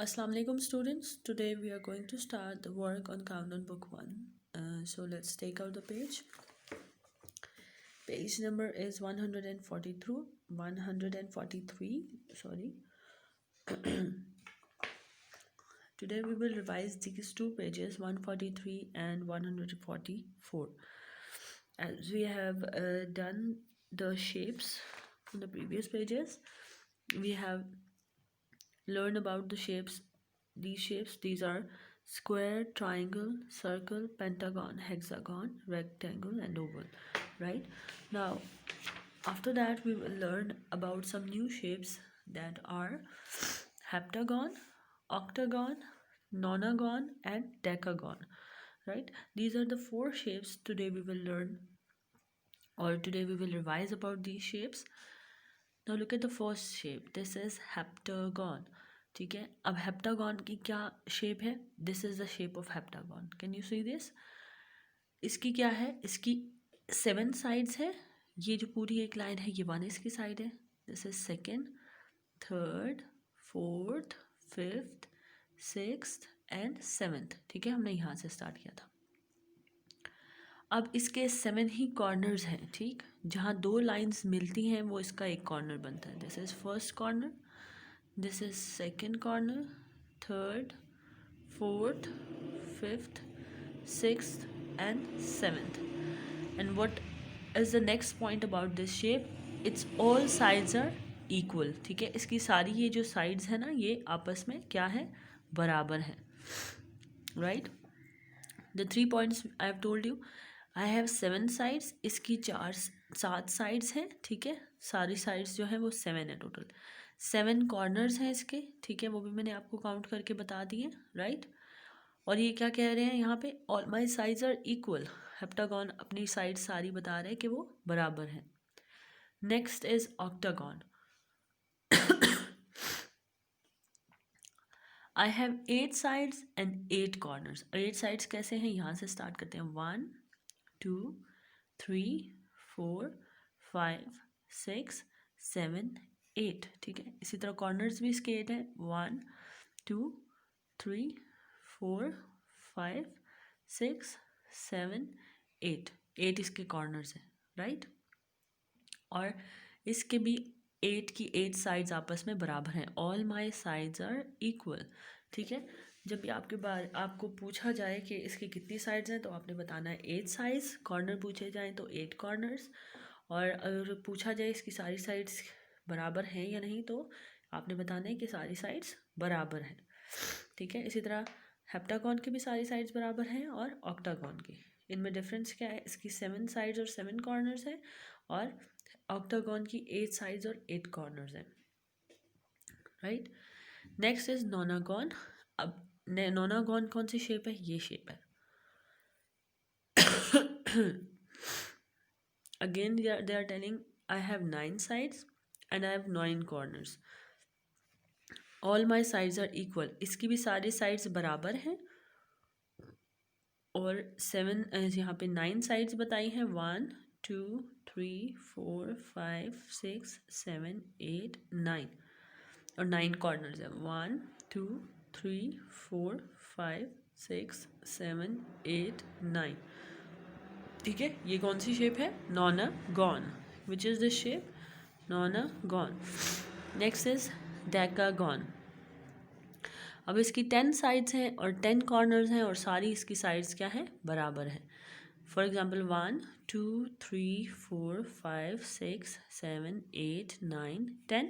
Assalamu alaikum students. Today we are going to start the work on Countdown Book 1. So let's take out the page. Page number is 143. Sorry. Today we will revise these two pages, 143 and 144. As we have done the shapes from the previous pages, we have learned about the shapes. These are square, triangle, circle, pentagon, hexagon, rectangle and oval. Right now, after that we will learn about some new shapes that are heptagon, octagon, nonagon and decagon. Right, these are the four shapes today we will learn, or today we will revise about these shapes. Now look at the first shape. This is heptagon. ठीक है, अब heptagon की क्या shape है? This is the shape of heptagon. Can you see this? इसकी क्या है? इसकी 7 साइड्स है. ये जो पूरी एक लाइन है ये 1 इसकी साइड है. This is second, third, fourth, fifth, sixth and seventh. ठीक है, हमने यहाँ से स्टार्ट किया था. अब इसके 7 ही कॉर्नर्स हैं. ठीक, जहाँ 2 लाइंस मिलती हैं वो इसका एक कॉर्नर बनता है. This is first corner, this is second corner, third, fourth, fifth, sixth and seventh. And what is the next point about this shape? It's all sides are equal. ठीक है, इसकी सारी ये जो साइड्स है ना ये आपस में क्या है? बराबर है. Right, the 3 points I have told you. I have 7 sides. इसकी 7 साइड्स हैं. ठीक है, सारी साइड्स जो हैं वो 7 है टोटल. 7 कॉर्नर्स हैं इसके. ठीक है, वो भी मैंने आपको काउंट करके बता दिए. राइट, और ये क्या कह रहे हैं यहाँ पे? All my sides are equal. Heptagon अपनी साइड सारी बता रहे हैं कि वो बराबर है. Next is octagon. I have 8 sides and 8 corners. 8 sides कैसे हैं? यहाँ से स्टार्ट करते हैं. 1 2 3 4 5 6 7 8. ठीक है, इसी तरह कॉर्नर्स भी इसके 8 हैं. 1 2 3 4 5 6 7 8. 8 इसके कॉर्नर्स हैं. राइट, और इसके भी 8 की 8 साइड्स आपस में बराबर हैं. All my sides are equal. ठीक है, जब भी आपको पूछा जाए कि इसकी कितनी साइड्स हैं तो आपने बताना है 8 साइड्स. कॉर्नर पूछे जाएं तो 8 कॉर्नर्स. और अगर पूछा जाए इसकी सारी साइड्स बराबर हैं या नहीं तो आपने बताना है कि सारी साइड्स बराबर हैं. ठीक है, इसी तरह हेप्टागन की भी सारी साइड्स बराबर हैं और ऑक्टागन की. इनमें डिफरेंस क्या है? इसकी 7 साइड्स और 7 कॉर्नर्स हैं और ऑक्टागन की 8 साइड्स और 8 कॉर्नर्स हैं. Right, next is nonagon. अब नोनागन कौन सी शेप है? ये शेप है. Again they are telling I have 9 sides and I have 9 corners. All my sides are equal. इसकी भी सारी साइड्स बराबर हैं और 7 यहाँ पे 9 साइड्स बताई हैं. 1 2 3 4 5 6 7 8 9 और 9 कॉर्नर्स हैं. 1 2 3 4 5 6 7 8 9. ठीक है, ये कौन सी शेप है? नोनागन. Which is this shape? नोनागन. Next is decagon. अब इसकी 10 साइड्स हैं और 10 कॉर्नर्स हैं और सारी इसकी साइड्स क्या है? बराबर है. For example 1 2 3 4 5 6 7 8 9 10.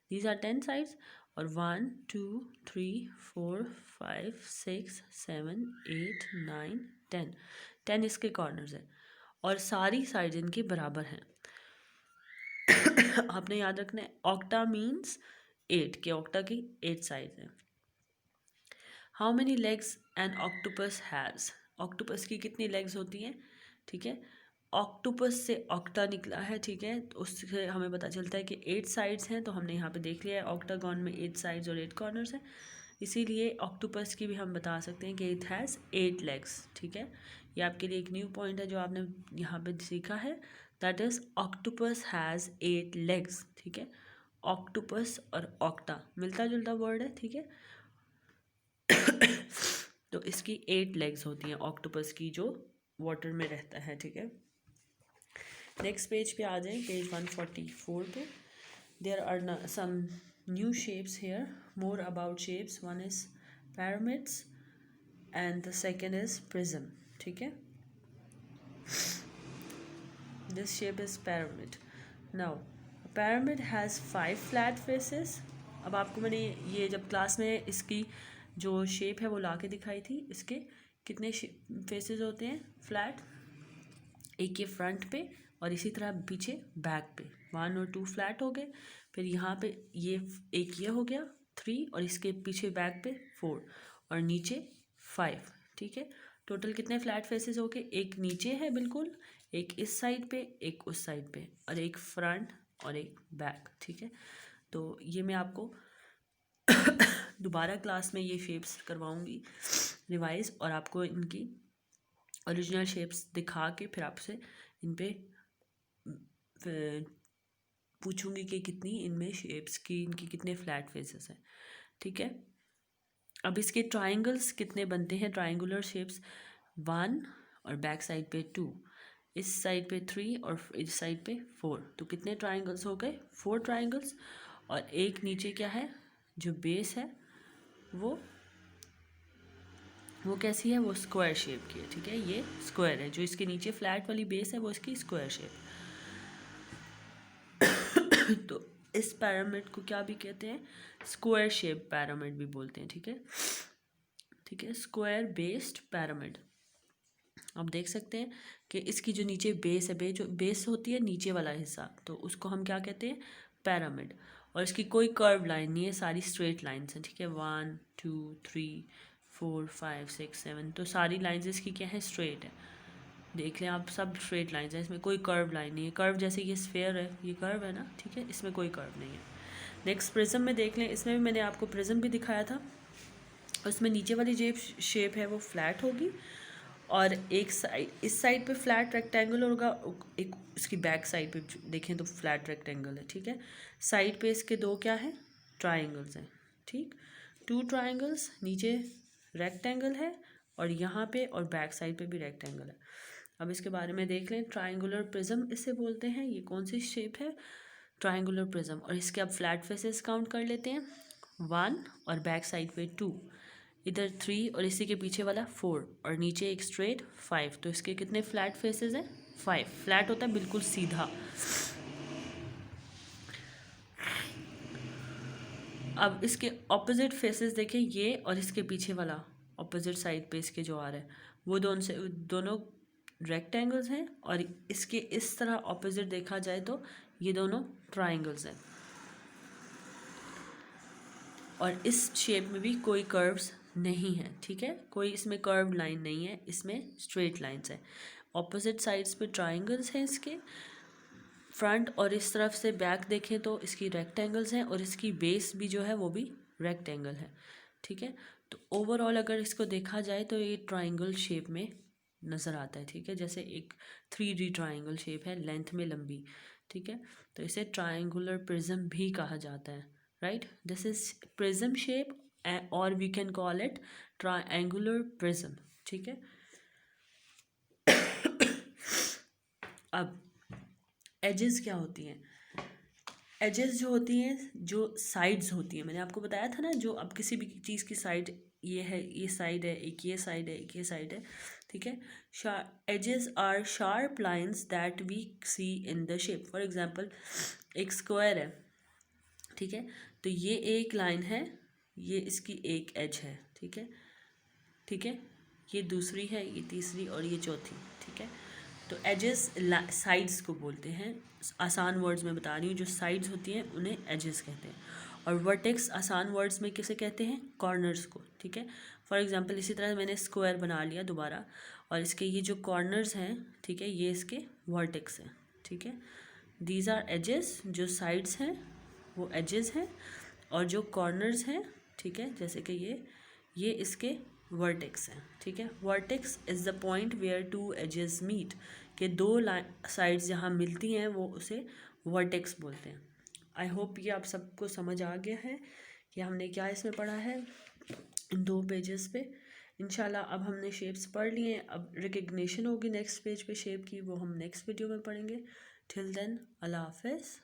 These are 10 sides. और 1 2 3 4 5 6 7 8 9 10. 10 इसके कॉर्नर्स हैं और सारी साइड्स इनकी बराबर हैं. आपने याद रखना है ऑक्टा मीन्स 8 के ऑक्टा की 8 साइड्स हैं. How many legs an octopus has. Octopus की कितनी लेग्स होती हैं? ठीक है, ऑक्टोपस से ऑक्टा निकला है. ठीक है, तो उससे हमें पता चलता है कि 8 साइड्स हैं. तो हमने यहाँ पे देख लिया है ऑक्टागन में 8 साइड्स और 8 कॉर्नर्स हैं. इसीलिए ऑक्टोपस की भी हम बता सकते हैं कि इट हैज़ 8 लेग्स. ठीक है, ये आपके लिए एक न्यू पॉइंट है जो आपने यहाँ पे सीखा है. That is octopus has 8 legs. ठीक है, ऑक्टोपस और ऑक्टा मिलता जुलता वर्ड है. ठीक है, तो इसकी 8 लेग्स होती हैं ऑक्टोपस की, जो वाटर में रहता है, ठीक है। नेक्स्ट पेज पे आ जाएं, पेज 144 पे। There are some new shapes here, more about shapes. One is pyramids and the second is prism, ठीक है। This shape is pyramid. Now a pyramid has 5 flat faces. अब आपको मैंने ये जब क्लास में इसकी जो शेप है वो ला के दिखाई थी, इसके कितने फेसेस होते हैं फ्लैट, एक ये फ्रंट पे और इसी तरह पीछे बैक पे 1 और 2 फ्लैट हो गए। फिर यहाँ पे ये एक ये हो गया 3 और इसके पीछे बैक पे 4 और नीचे 5, ठीक है। टोटल कितने फ्लैट फेसेस हो गए, एक नीचे है बिल्कुल, एक इस साइड पे, एक उस साइड पे, और एक फ्रंट और एक बैक, ठीक है। तो ये मैं आपको दोबारा क्लास में ये शेप्स करवाऊंगी रिवाइज, और आपको इनकी ओरिजिनल शेप्स दिखा के फिर आपसे इन पे पूछूंगी कि कितनी इनमें शेप्स की, इनकी कितने फ्लैट फेसेस हैं, ठीक है। अब इसके ट्राइंगल्स कितने बनते हैं, ट्राइंगुलर शेप्स 1 और बैक साइड पे 2, इस साइड पे 3 और इस साइड पे 4, तो कितने ट्राइंगल्स हो गए, 4 ट्राइंगल्स। और एक नीचे क्या है, जो बेस है वो कैसी है, वो स्क्वायर शेप की है, ठीक है। ये स्क्वायर है, जो इसके नीचे फ्लैट वाली बेस है वो इसकी स्क्वायर शेप। तो इस पिरामिड को क्या भी कहते हैं, स्क्वायर शेप पिरामिड भी बोलते हैं, ठीक है, ठीक है, स्क्वायर बेस्ड पिरामिड। आप देख सकते हैं कि इसकी जो नीचे बेस है, जो बेस होती है नीचे वाला हिस्सा, तो उसको हम क्या कहते हैं, पिरामिड। और इसकी कोई कर्व लाइन नहीं है, सारी स्ट्रेट लाइन्स हैं, ठीक है। 1 2 3 4 5 6 7, तो सारी लाइन्स इसकी क्या है, स्ट्रेट है। देख लें आप, सब स्ट्रेट लाइन्स हैं, इसमें कोई कर्व लाइन नहीं है। कर्व जैसे ये स्फेयर है, ये कर्व है ना, ठीक है, इसमें कोई कर्व नहीं है। नेक्स्ट प्रिज्म में देख लें, इसमें भी मैंने आपको प्रिज्म भी दिखाया था। उसमें नीचे वाली जो शेप है वो फ्लैट होगी, और एक साइड, इस साइड पे फ्लैट रेक्टेंगल होगा, एक इसकी बैक साइड पे देखें तो फ्लैट रेक्टेंगल है, ठीक है। साइड पे इसके दो क्या है, ट्राइंगल्स हैं, ठीक, 2 ट्राइंगल्स, नीचे रेक्टेंगल है, और यहाँ पे और बैक साइड पे भी रेक्टेंगल है। अब इसके बारे में देख लें, ट्राइंगुलर प्रिज्म इसे बोलते हैं। ये कौन सी शेप है, ट्राइंगुलर प्रिज्म। और इसके अब फ्लैट फेसेस काउंट कर लेते हैं, 1 और बैक साइड पे 2, इधर 3 और इसी के पीछे वाला 4 और नीचे एक स्ट्रेट 5, तो इसके कितने फ्लैट फेसेस हैं, 5। फ्लैट होता है बिल्कुल सीधा। अब इसके ऑपोजिट फेसेस देखें, ये और इसके पीछे वाला ऑपोजिट साइड पे इसके जो आ रहा है, वो दोनों रेक्टेंगल्स हैं, और इसके इस तरह ऑपोजिट देखा जाए तो ये दोनों ट्राइंगल्स हैं। और इस शेप में भी कोई कर्व्स नहीं है, ठीक है, कोई इसमें कर्व लाइन नहीं है, इसमें स्ट्रेट लाइंस है। ऑपोजिट साइड्स पे ट्राइंगल्स हैं इसके फ्रंट, और इस तरफ से बैक देखें तो इसकी रेक्टेंगल्स हैं, और इसकी बेस भी जो है वो भी रेक्टेंगल है, ठीक है। तो ओवरऑल अगर इसको देखा जाए तो ये ट्राइंगल शेप में नज़र आता है, ठीक है, जैसे एक 3D ट्राइंगल शेप है, लेंथ में लंबी, ठीक है। तो इसे ट्राइंगुलर प्रिज्म भी कहा जाता है, right. This is prism shape, और we can call it triangular prism, ठीक है। अब एजेस क्या होती हैं, एजेस जो होती हैं, जो साइड्स होती हैं, मैंने आपको बताया था ना, जो अब किसी भी चीज़ की साइड, ये है, ये साइड है, एक ये साइड है, एक ये साइड है, ठीक है। Edges are sharp lines that we see in the shape. For example, एक स्क्वायर है, ठीक है, तो ये एक लाइन है, ये इसकी एक एज है, ठीक है, ठीक है, ये दूसरी है, ये तीसरी और ये चौथी, ठीक है। तो एजेस साइड्स को बोलते हैं, आसान वर्ड्स में बता रही हूँ, जो साइड्स होती हैं उन्हें एजेस कहते हैं। और वर्टेक्स आसान वर्ड्स में किसे कहते हैं, कॉर्नर्स को, ठीक है। फॉर एग्जांपल इसी तरह मैंने स्क्वायर बना लिया दोबारा, और इसके ये जो कॉर्नर्स हैं, ठीक है, ये इसके वर्टेक्स हैं, ठीक है। दीज आर एजेस, जो साइड्स हैं वो एजेस हैं, और जो कॉर्नर्स हैं, ठीक है, जैसे कि ये इसके वर्टेक्स हैं, ठीक है। Vertex is the point where 2 edges meet, के 2 साइड्स जहाँ मिलती हैं वो उसे वर्टेक्स बोलते हैं। आई होप ये आप सबको समझ आ गया है कि हमने क्या इसमें पढ़ा है, इन 2 पेजेस पे। इंशाल्लाह अब हमने शेप्स पढ़ लिए हैं, अब रिकग्निशन होगी नेक्स्ट पेज पे शेप की, वो हम नेक्स्ट वीडियो में पढ़ेंगे। टिल देन अल्लाह हाफिज़।